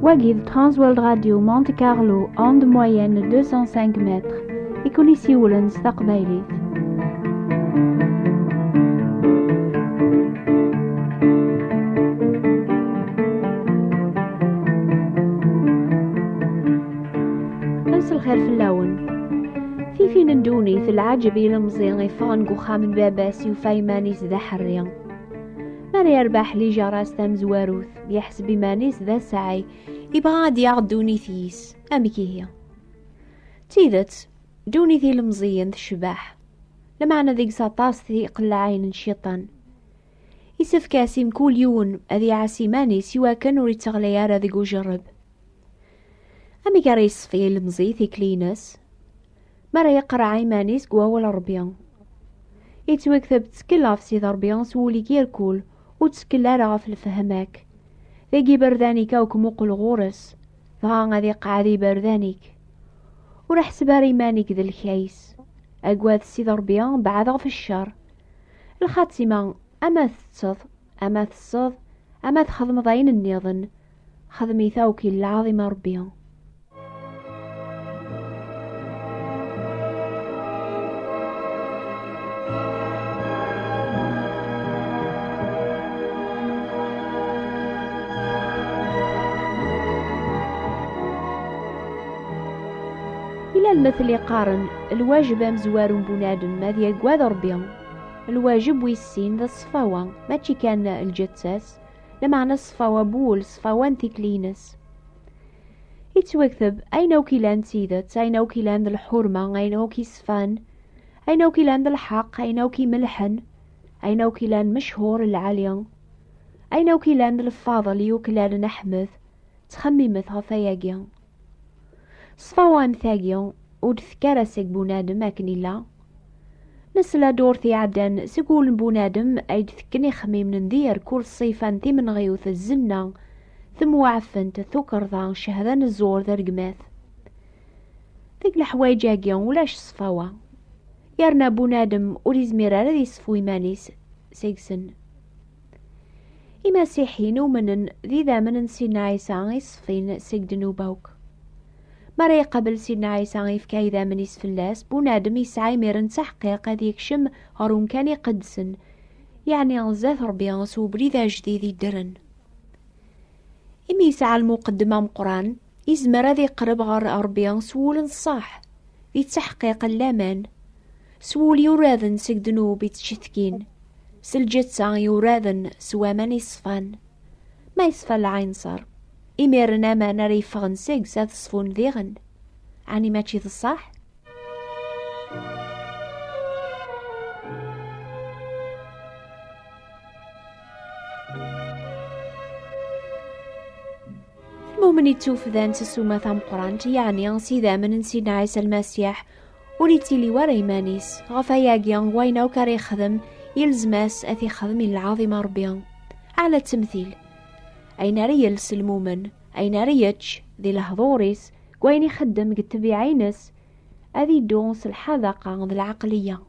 Wagid Transworld Radio Monte Carlo, onde moyenne 205 mètres. Ici Woolens taqbaylit. نفس الخير في اللون. في فين ندوني في العجب المزيان يفغن قخام من باباسي وفايمانيس ذا حريان. ماني يربح لي جراس تام زواروث يحسب مانيس ذا سعي يبغى يعضوني ثيس أميكي هي تيدت دوني ذي المزيان الشباح لمعنى ذيك ساطاس ذي قلعين الشيطان يسف كاسيم كل يوم أذي عسيماني سوا كانوا يتغليار ذي جرب أمي كاريس في المزي ذي كلينس مرة يقرأ عيمانيس قوا ولا ربيان يتوكثب تسكلاف سي ضربيان سولي كيركول وتسكلا راه في الفهماك ذي بردانيك وكموق الغورس ضغان ذي قاعدي بردانيك وراح سباري مانيك ذي الكيس أقواد سي ضربيان بعد في الشر الخاتمة أما تصد أما تخدم ضاين النيضن خدمي ثوكي العظيم ربيان المثل يقارن الواجب مزوار بنادم ماذا يقوى ربيان الواجب ويسين ذا الصفاوة ماشي كان الجتساس لمعنى الصفاوة بول صفاوان تكلينس يتوكثب أين وكيلان سيدت أين وكيلان الحرمة أين وكي صفان أين وكيلان الحق أين وكي ملحن أين وكيلان مشهور العاليان أين وكيلان الفاضل يوكلان نحمث تخممت غفاياقيان صفاوان ثاقيان ودذكار سيك بونادم أكني لا نسلا دورثي عدن سيقول بونادم أيد ذكني خميم ندير كل صيفان ثي من غيوث الزنة ثم وعفنت ثوكر ذا شهدان الزور ذا رقماث ذيك الحوايج أكيان ولاش صفاوا يارنا بونادم وريزميرا ذي صفوي مانيس سيكسن إما سيحين ومنن ذي ذا منن سينا عيسى يصفين سيكدنو باوك مرة يقبل سيدنا عيسى يفكا إذا من يسفلاس بونادم يسعى ميرن تحقيق هذي يكشم هارون كان يقدسن يعني غزاث ربيان سوبري ذا جديد يدرن إمي يسعى المقدمة مقران يزمر ذي قرب غار ربيان سول الصح ذي تحقيق اللامان سول يراذن سكدنو بيتشثكين سلجتسا يراذن سوامان يصفان ما يصفى العين صار إميرنا ما نري فغن سيق ساد صفون ذيغن عني ماشي ذا الصح المؤمن يتوف ذان تسوما ثام قرانت يعني سيدا من سيدنا عيسى المسيح وريتي لي ورا يمانيس غفاياقيان وينا وكاري يخدم يلزماس أثي خدمي العظيم ربيان على التمثيل أين ريلس المؤمن أين ريتش ذي الهضوريس وين يخدم قد عينس أذي دونس الحذقة ذي العقلية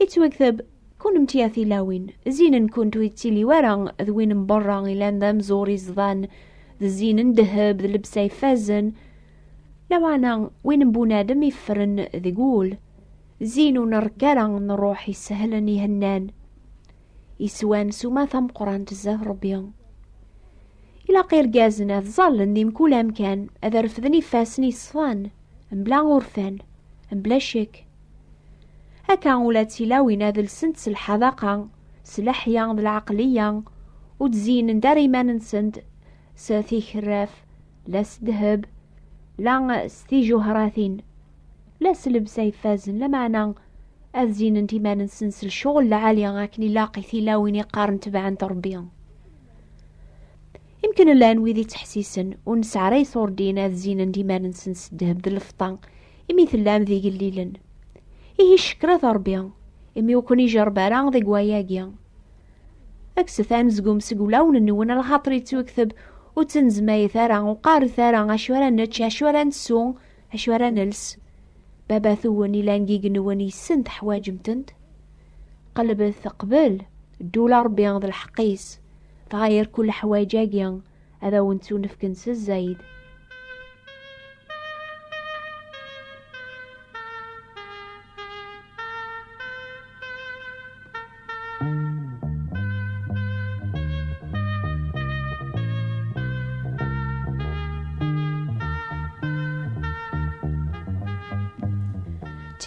يتوكثب كون امتياثي لاوين زين كنتو يتيلي ورا ذوين مبرا إلان ذا مزوري زضان ذي زين اندهب ذي لبساي فازن لو أنا وين بونادم يفرن ذي قول زين ونركرا نروح يسهلني هنان يسوان سوما ثم قران تزاه ربيان إلا قير جازنا ظل نديم كل أمكان أذا رفضني فاسني صفان مبلا غرفان مبلا شك هكا ولاد سلاوين هذا السنت الحذاقة سلحيا العقلية وتزين نداري ما ننسند ساثي خراف لا سدهب لا ستي جوهراثين لا سلب سيفازن لا معنى أزين انتي ما ننسنس الشغل لعاليا غاكني لاقي ثلاوين يقارن تبعا تربيا يمكن لا نويذي تحسيسن ونسعى راي صور دينا الزين انتي ما ننسنس الدهب دل الفطان إمي ثلام ذي قليلا إيه الشكرة تربيا إمي وكوني جربارا ذي قواياقيا أكسثان زقوم سقولاون النوون الخاطري توكثب وتنزماي ثارا وقار ثارا أشوارا نتش أشوارا نسو أشوارا نلس بابا ثواني لانجيق نواني سنت حواجم تنت قلب ثقبل $1 بيان ذا الحقيس تغير كل حوايجاقيا هذا ونتو نفكنس الزايد.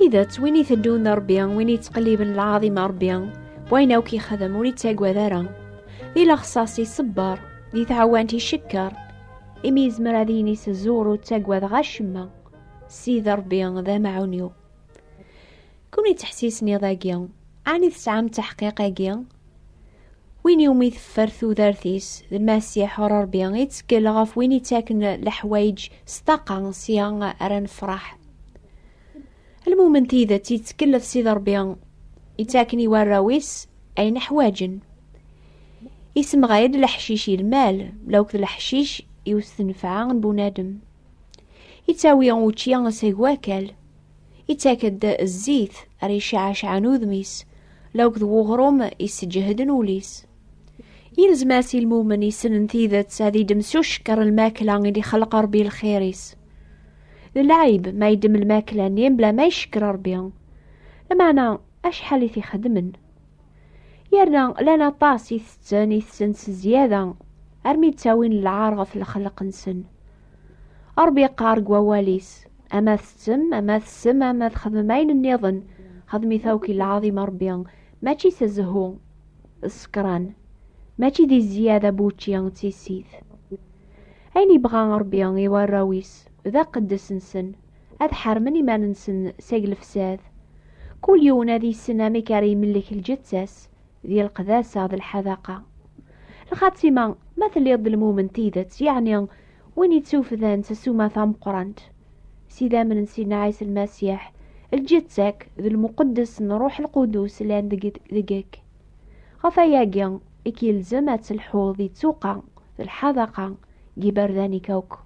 تيدات وين يثدون ربيا وين يتقلبن العظيم ربيا وين اوكي خدم ولي تاقوى ذرا ذي لخصاصي صبار ذي تعوانتي شكر إميز مراديني سزورو تاقوى ذغا شما سيد ربيا ذا معونيو كوني تحسيسني ذاقيا عني تسعام تحقيقاقيا وين يومي ثفرثو ذارثيس ذا المسيح ربيا يتسكل غاف وين يتاكن لحوايج ستاقا سيان أران فرح المؤمن تيذا تيتكلف سيد ربيا يتاكني وراويس أين حواجن اسم غايد الحشيشي المال لوك الحشيش يستنفع بنادم يتاوي وتشيان سيواكل يتاكد الزيت أريشعش عنوذميس لوك ذو غروم يسجهد نوليس يلزماسي المؤمن يسنن تيذا هذي دمسو شكر الماكلة اللي خلق ربي الخيريس العيب ما يدم الماكلة نيم بلا ما يشكر ربيا لمعنى أشحال في خدمن يرنا لنا طاس يثسن زيادة أرمي تاوين العارغة في الخلق نسن أربي قارق وواليس أما السم أما السم أما الخدمين النظن خدمي ثوكي العظيم ربيا ماشي سزهو السكران ماشي دي الزيادة بوتشيان تيسيث أين يبغى ربيا يوراويس ذا قدس نسن هذا حرمني ما ننسن ساقل فساد كل يوم هذه السنة مكاري ملك الجتاس ذي القداسة ذي الحذاقة الخاتمة مثل يض المؤمن تيدت يعني وين يتسوف ذا تسوما ثام قرانت سيدا من نسينا عيسى المسيح الجتاك ذي المقدس نروح القدوس لان دقيك غفاياقيا إكي الزمات الحوض ذي تسوقا ذي الحذاقة جبر ذاني كوك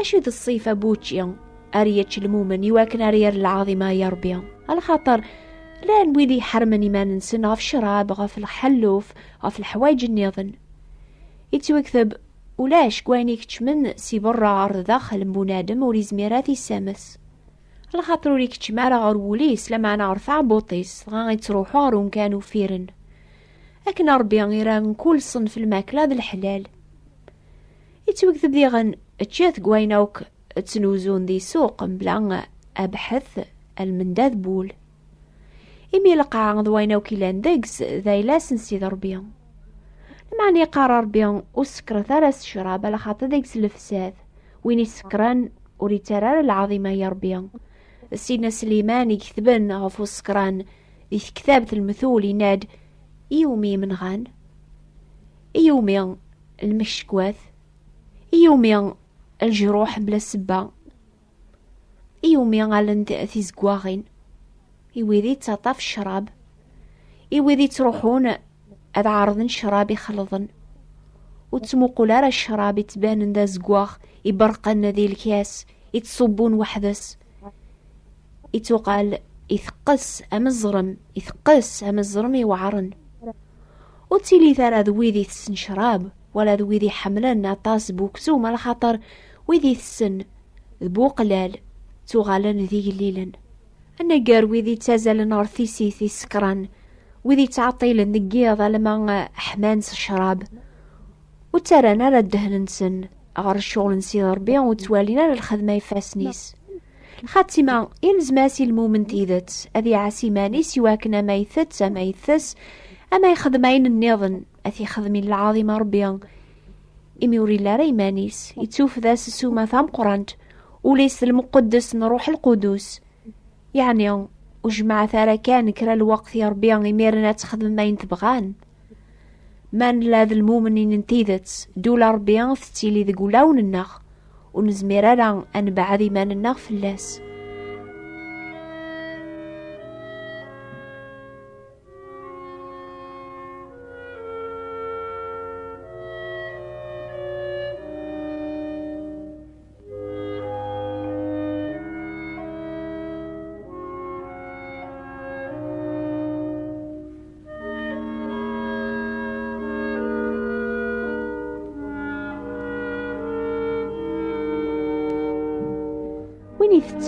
أشد الصيفة بوتشيان أريتش المؤمن يواكن أرير العظيمة يا ربيا على خاطر لا نويلي حرمني ما ننسن غف الشراب غف الحلوف غف الحوايج النظن يتوكثب ولاش كوانيك تشمن سي برا عرض داخل بنادم ولي زميراتي السامس على خاطر وليك تشمارا غروليس لما نعرف بوطيس غا يتروحو رون كانوا فيرن لكن ربيا غيران كل صنف الماكلة ذا الحلال يتوكثب دي غن تشاث قوينوك تنوزون دي سوق بلا أبحث المنداذ بول إمي لقا ضوينوك لان دقس ذاي لاس نسيد ربيا معني قرار بيان وسكر ثلاث شراب على خاطر دقس الفساد وين يسكران وريترار العظيمة يا ربيا سيدنا سليمان يكتبن غفو سكران ذي كتابة المثول يناد إيومي من غان إيومي المشكواث إيومي الجروح بلا سبا إيومي غالن تيزقواغين إيوذي تطاف الشراب إيوذي تروحون أذ عارضن شراب يخلطن وتسموقوا لارا الشراب يتبانن دا زقواغ يبرقن ذي الكاس يتصبون وحدس يتوقال يثقس أم الزرم يوعرن وتيلي ثار ذويذي تسن شراب ولا ذويذي حملن عطاس بوكسوم على خاطر ويذي تسن ذبوقلال توغالن ذي قليلن أنا قار ويذي تازال نار ثيسي سكران ويذي تعطيل النقيض لما حمانس الشراب وترانا على الدهن نسن غير الشغل نسيد ربي وتوالينا للخدمة يفاسنيس. الخاتمة يلزماسي المؤمن تيدت أذي عاسيماني سواكنا ما يثت ما يثس أما يخدمين النظن أثي خدمين العظيمة ربي إميوري لا ريمانيس يتوف ذا سسوما ثام قرانت وليس المقدس نروح القدوس يعني وجمع ثارا كان كرا الوقت يا ربي يميرنا تخدم ما ينتبغان من لاذ المؤمنين نتيذت دولا ربي ثتيلي ذي قولاون النخ ونزمير أنا أن بعد إيمان النغ في اللاس.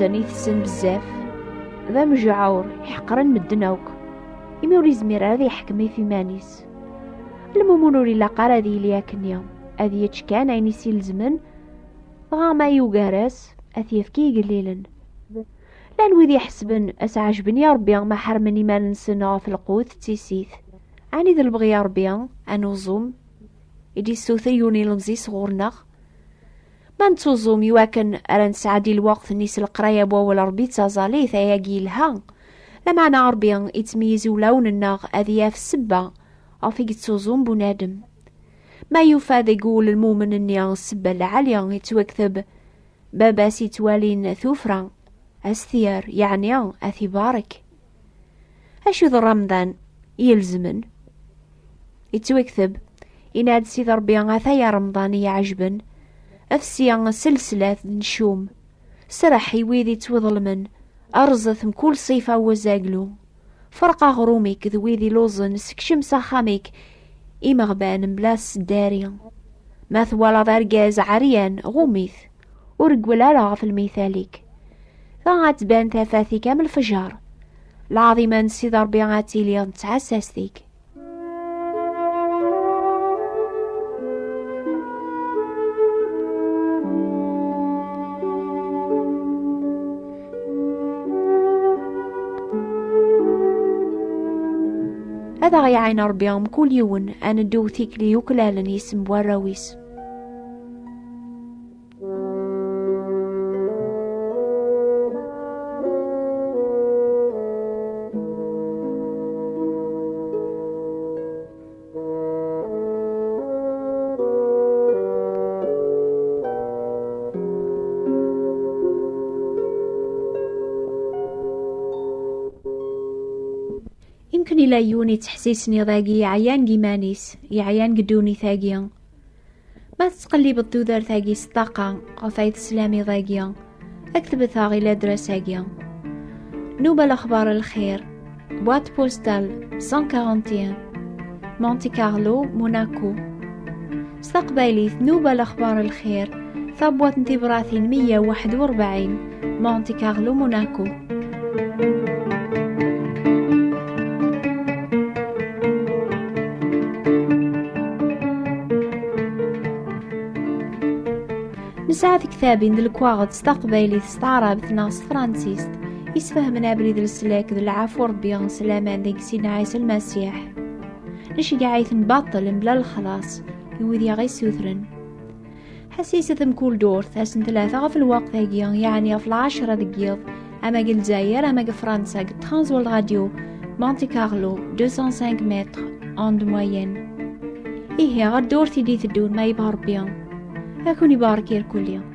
وين يثسن بزاف ذا مجعور يحقرن مدناوك يميوري زمير هذا يحكمي في مانيس الممونوري لاقار هذه ليا كنيا هذه يتشكان عيني سيل زمن غاما يوغارس أثيفكي قليلا لان ويدي يحسبن أسعجبني يا ربي ما حرمني ما ننسنا في القوت تيسيث عني ذا البغي يا ربي أنوزوم يدي السوثيوني لمزي صغورنا ما نتوزوم يواكن أران سعدي الوقت نيس القراية بوال ربي تزالي ثياقي لها لمعنى ربي يتميزو لون الناغ أذياف السبة أو فيك تزوم بنادم ما يفاد يقول المؤمن اني السبة العالية يتوكثب بابا سيتوالين ثوفرا أستيار يعني أثي بارك أشو ذا رمضان يلزمن يتوكثب إناد سيد ربي أثايا رمضان يعجبن أفسيا سلسلة نشوم سرحي ويدي توظلمن أرزث كل صيفة وزاقلو فرقا غروميك ذويدي لوزن سكشم ساخاميك إمغبان بلاس داريا ما ثوالا ضرقاز عريان غوميث ورقولا رغا في المثاليك ثاغات بان ثافاثي كامل فجار العظيمة نسيد ربي عاتي لي نتعساستيك هذا غيعين ربيهم كل يوم أنا دوثيك لي يوكلالن يسم بواراويس يمكن إلا يوني تحسيسني ضاقي عيان جيمانيس يعيان قدوني ثاقيا ما تتقلي بالدودار ثاقي ستاقا قفايت سلامي ضاقيا اكتب ثاغي لدرساقيا نوبة الأخبار الخير بوات بوستال 141 مونتي كارلو موناكو استقبالي نوبة الأخبار الخير ثابوات انتبراثين 141 مونتي كارلو موناكو نسعى كتابين ذا الكواغد استقبالي تستعرب ثناص فرانسيس يسفهمنا بريد السلاك ذا العفو ربي سلامان ذيك سيدنا عيسى المسيح نشي قاعد نبطل بلا الخلاص يوذي غي سوثرن حسيسة مكول دور ثاسن 3 في الوقت هاقيا يعني في 10 دقيقة أما قل زاير أما فرنسا قد ترانزول الراديو مونتي كارلو 205 متر أوند موين إيه غير دورتي دي تدون ما يبهر بيان أكون يبارك كل يوم.